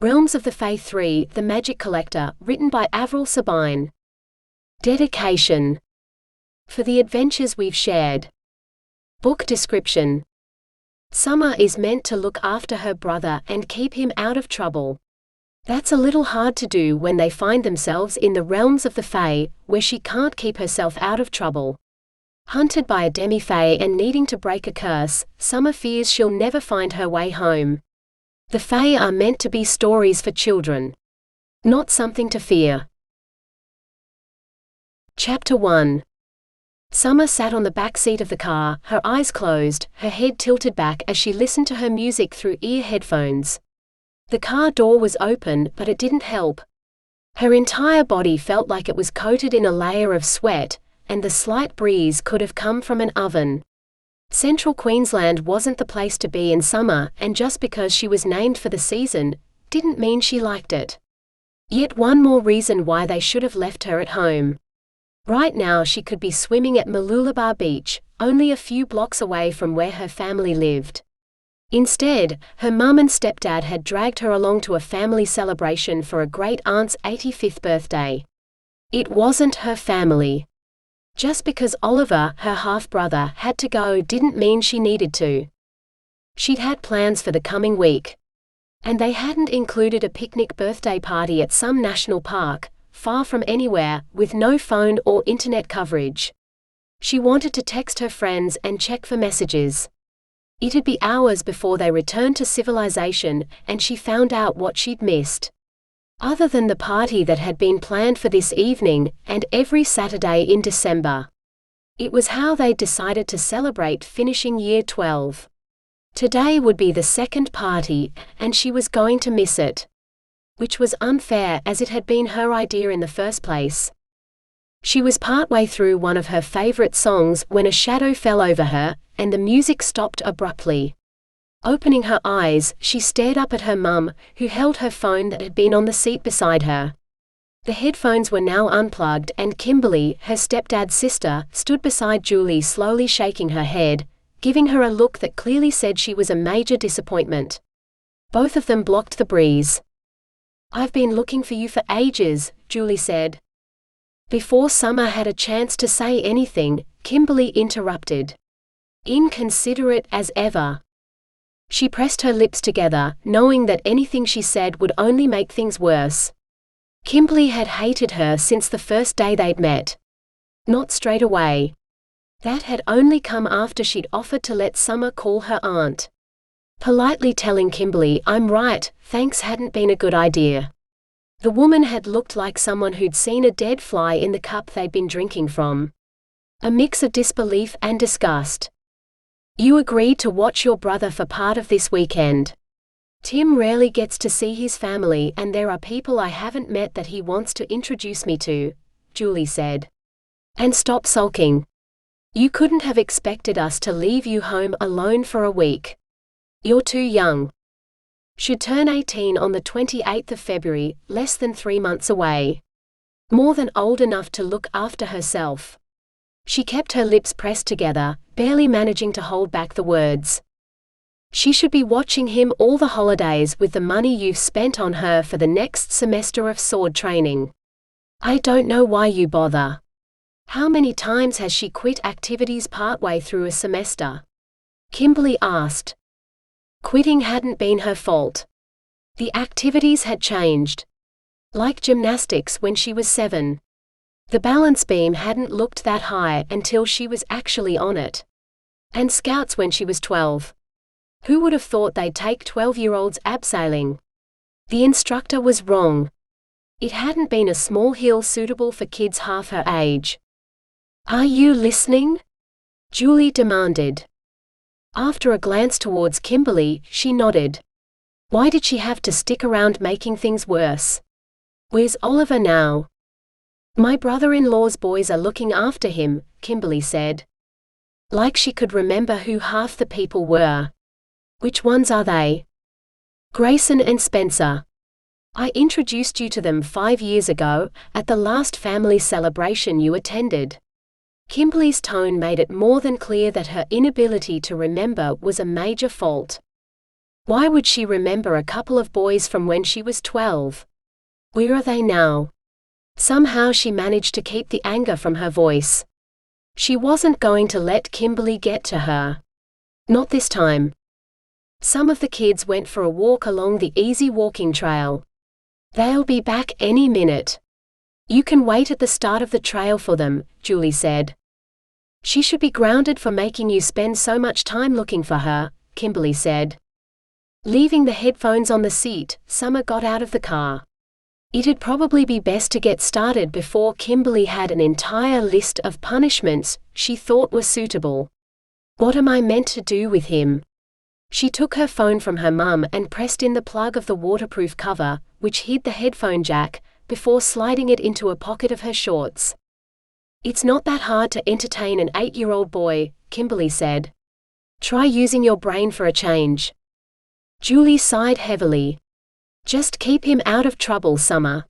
Realms of the Fae 3: The Magic Collector, written by Avril Sabine. Dedication. For the adventures we've shared. Book description. Summer is meant to look after her brother and keep him out of trouble. That's a little hard to do when they find themselves in the realms of the Fae, where she can't keep herself out of trouble. Hunted by a demi-fae and needing to break a curse, Summer fears she'll never find her way home. The Fae are meant to be stories for children, not something to fear. Chapter 1. Summer sat on the back seat of the car, her eyes closed, her head tilted back as she listened to her music through ear headphones. The car door was open, but it didn't help. Her entire body felt like it was coated in a layer of sweat, and the slight breeze could have come from an oven. Central Queensland wasn't the place to be in summer, and just because she was named for the season, didn't mean she liked it. Yet one more reason why they should have left her at home. Right now she could be swimming at Mooloolaba Beach, only a few blocks away from where her family lived. Instead, her mum and stepdad had dragged her along to a family celebration for a great-aunt's 85th birthday. It wasn't her family. Just because Oliver, her half-brother, had to go didn't mean she needed to. She'd had plans for the coming week. And they hadn't included a picnic birthday party at some national park, far from anywhere, with no phone or internet coverage. She wanted to text her friends and check for messages. It'd be hours before they returned to civilization, and she found out what she'd missed. Other than the party that had been planned for this evening, and every Saturday in December. It was how they'd decided to celebrate finishing Year 12. Today would be the second party, and she was going to miss it. Which was unfair, as it had been her idea in the first place. She was partway through one of her favorite songs when a shadow fell over her, and the music stopped abruptly. Opening her eyes, she stared up at her mum, who held her phone that had been on the seat beside her. The headphones were now unplugged, and Kimberly, her stepdad's sister, stood beside Julie, slowly shaking her head, giving her a look that clearly said she was a major disappointment. Both of them blocked the breeze. "I've been looking for you for ages," Julie said. Before Summer had a chance to say anything, Kimberly interrupted. Inconsiderate as ever. She pressed her lips together, knowing that anything she said would only make things worse. Kimberly had hated her since the first day they'd met. Not straight away. That had only come after she'd offered to let Summer call her aunt. Politely telling Kimberly, "I'm right, thanks," hadn't been a good idea. The woman had looked like someone who'd seen a dead fly in the cup they'd been drinking from. A mix of disbelief and disgust. "You agreed to watch your brother for part of this weekend. Tim rarely gets to see his family, and there are people I haven't met that he wants to introduce me to," Julie said. "And stop sulking. You couldn't have expected us to leave you home alone for a week. You're too young. Should turn 18 on the 28th of February, less than 3 months away. More than old enough to look after herself." She kept her lips pressed together, barely managing to hold back the words. "She should be watching him all the holidays with the money you've spent on her for the next semester of sword training. I don't know why you bother. How many times has she quit activities partway through a semester?" Kimberly asked. Quitting hadn't been her fault. The activities had changed. Like gymnastics when she was 7. The balance beam hadn't looked that high until she was actually on it. And scouts when she was 12. Who would have thought they'd take 12-year-olds abseiling? The instructor was wrong. It hadn't been a small hill suitable for kids half her age. "Are you listening?" Julie demanded. After a glance towards Kimberly, she nodded. Why did she have to stick around making things worse? "Where's Oliver now?" "My brother-in-law's boys are looking after him," Kimberly said. Like she could remember who half the people were. "Which ones are they?" "Grayson and Spencer. I introduced you to them 5 years ago, at the last family celebration you attended." Kimberly's tone made it more than clear that her inability to remember was a major fault. Why would she remember a couple of boys from when she was 12? Where are they now? Somehow she managed to keep the anger from her voice. She wasn't going to let Kimberly get to her. Not this time. Some of the kids went for a walk along the easy walking trail. They'll be back any minute. You can wait at the start of the trail for them, Julie said. She should be grounded for making you spend so much time looking for her, Kimberly said. Leaving the headphones on the seat, Summer got out of the car. It'd probably be best to get started before Kimberly had an entire list of punishments she thought were suitable. What am I meant to do with him? She took her phone from her mum and pressed in the plug of the waterproof cover, which hid the headphone jack, before sliding it into a pocket of her shorts. It's not that hard to entertain an 8-year-old boy, Kimberly said. Try using your brain for a change. Julie sighed heavily. Just keep him out of trouble, Summer.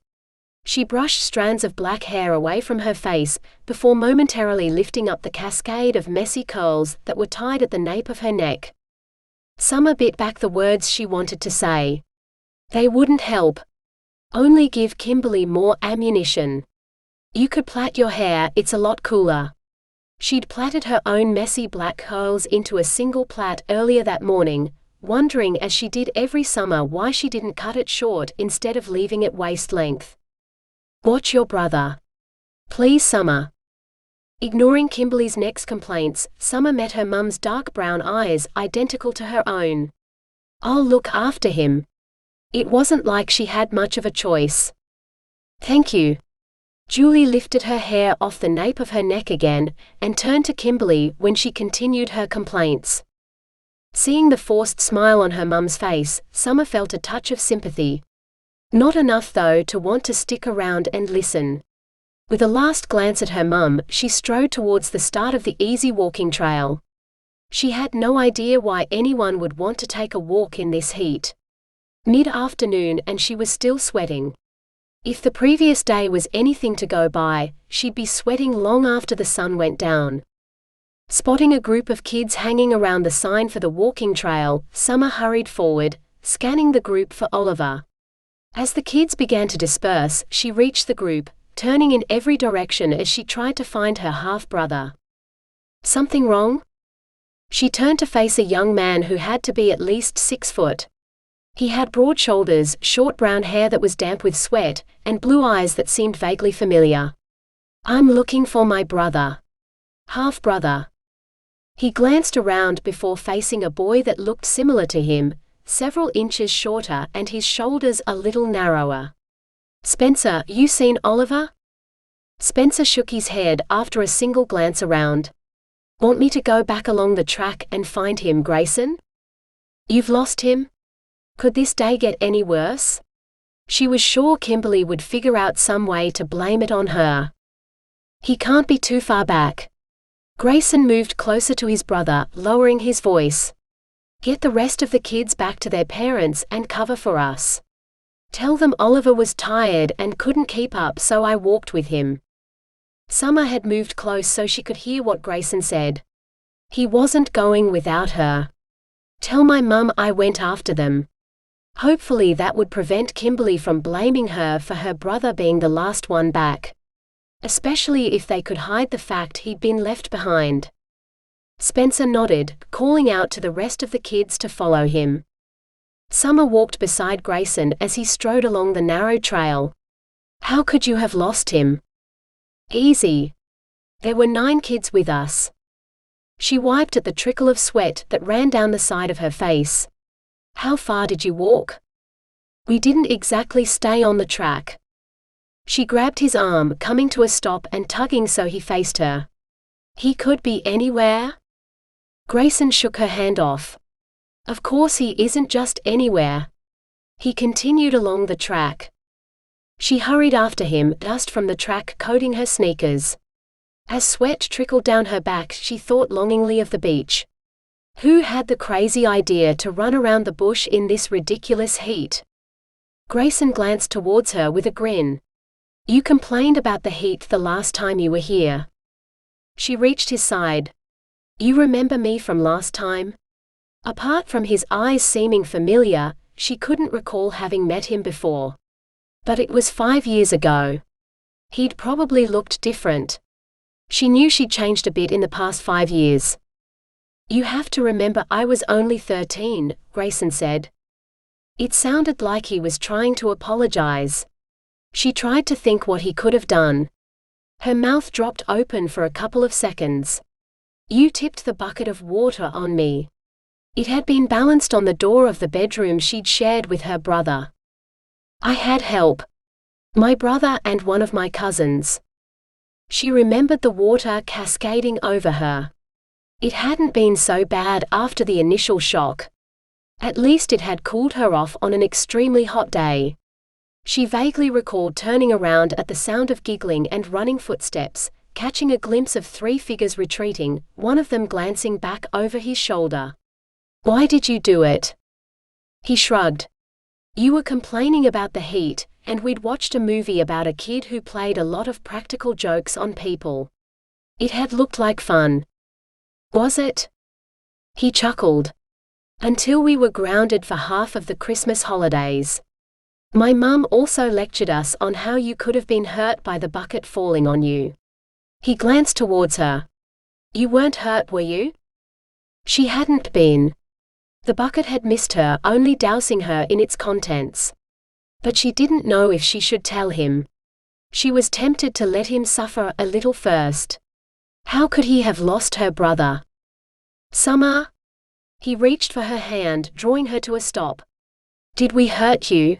She brushed strands of black hair away from her face, before momentarily lifting up the cascade of messy curls that were tied at the nape of her neck. Summer bit back the words she wanted to say. They wouldn't help. Only give Kimberly more ammunition. You could plait your hair, it's a lot cooler. She'd plaited her own messy black curls into a single plait earlier that morning, wondering as she did every summer why she didn't cut it short instead of leaving it waist length. Watch your brother. Please, Summer. Ignoring Kimberly's next complaints, Summer met her mum's dark brown eyes, identical to her own. I'll look after him. It wasn't like she had much of a choice. Thank you. Julie lifted her hair off the nape of her neck again, and turned to Kimberly when she continued her complaints. Seeing the forced smile on her mum's face, Summer felt a touch of sympathy. Not enough, though, to want to stick around and listen. With a last glance at her mum, she strode towards the start of the easy walking trail. She had no idea why anyone would want to take a walk in this heat. Mid-afternoon and she was still sweating. If the previous day was anything to go by, she'd be sweating long after the sun went down. Spotting a group of kids hanging around the sign for the walking trail, Summer hurried forward, scanning the group for Oliver. As the kids began to disperse, she reached the group, turning in every direction as she tried to find her half-brother. Something wrong? She turned to face a young man who had to be at least 6 foot. He had broad shoulders, short brown hair that was damp with sweat, and blue eyes that seemed vaguely familiar. I'm looking for my brother. Half-brother. He glanced around before facing a boy that looked similar to him, several inches shorter and his shoulders a little narrower. Spencer, you seen Oliver? Spencer shook his head after a single glance around. Want me to go back along the track and find him, Grayson? You've lost him? Could this day get any worse? She was sure Kimberly would figure out some way to blame it on her. He can't be too far back. Grayson moved closer to his brother, lowering his voice. Get the rest of the kids back to their parents and cover for us. Tell them Oliver was tired and couldn't keep up, so I walked with him. Summer had moved close so she could hear what Grayson said. He wasn't going without her. Tell my mum I went after them. Hopefully that would prevent Kimberly from blaming her for her brother being the last one back. Especially if they could hide the fact he'd been left behind. Spencer nodded, calling out to the rest of the kids to follow him. Summer walked beside Grayson as he strode along the narrow trail. How could you have lost him? Easy. There were 9 kids with us. She wiped at the trickle of sweat that ran down the side of her face. How far did you walk? We didn't exactly stay on the track. She grabbed his arm, coming to a stop and tugging so he faced her. He could be anywhere? Grayson shook her hand off. Of course he isn't just anywhere. He continued along the track. She hurried after him, dust from the track coating her sneakers. As sweat trickled down her back, she thought longingly of the beach. Who had the crazy idea to run around the bush in this ridiculous heat? Grayson glanced towards her with a grin. You complained about the heat the last time you were here. She reached his side. You remember me from last time? Apart from his eyes seeming familiar, she couldn't recall having met him before. But it was 5 years ago. He'd probably looked different. She knew she'd changed a bit in the past 5 years. "You have to remember I was only 13, Grayson said. It sounded like he was trying to apologize. She tried to think what he could have done. Her mouth dropped open for a couple of seconds. "You tipped the bucket of water on me." It had been balanced on the door of the bedroom she'd shared with her brother. "I had help. My brother and one of my cousins." She remembered the water cascading over her. It hadn't been so bad after the initial shock. At least it had cooled her off on an extremely hot day. She vaguely recalled turning around at the sound of giggling and running footsteps, catching a glimpse of 3 figures retreating, one of them glancing back over his shoulder. "Why did you do it?" He shrugged. "You were complaining about the heat, and we'd watched a movie about a kid who played a lot of practical jokes on people. It had looked like fun." "Was it?" He chuckled. "Until we were grounded for half of the Christmas holidays. My mum also lectured us on how you could have been hurt by the bucket falling on you." He glanced towards her. "You weren't hurt, were you?" She hadn't been. The bucket had missed her, only dousing her in its contents. But she didn't know if she should tell him. She was tempted to let him suffer a little first. How could he have lost her brother? "Summer?" He reached for her hand, drawing her to a stop. "Did we hurt you?"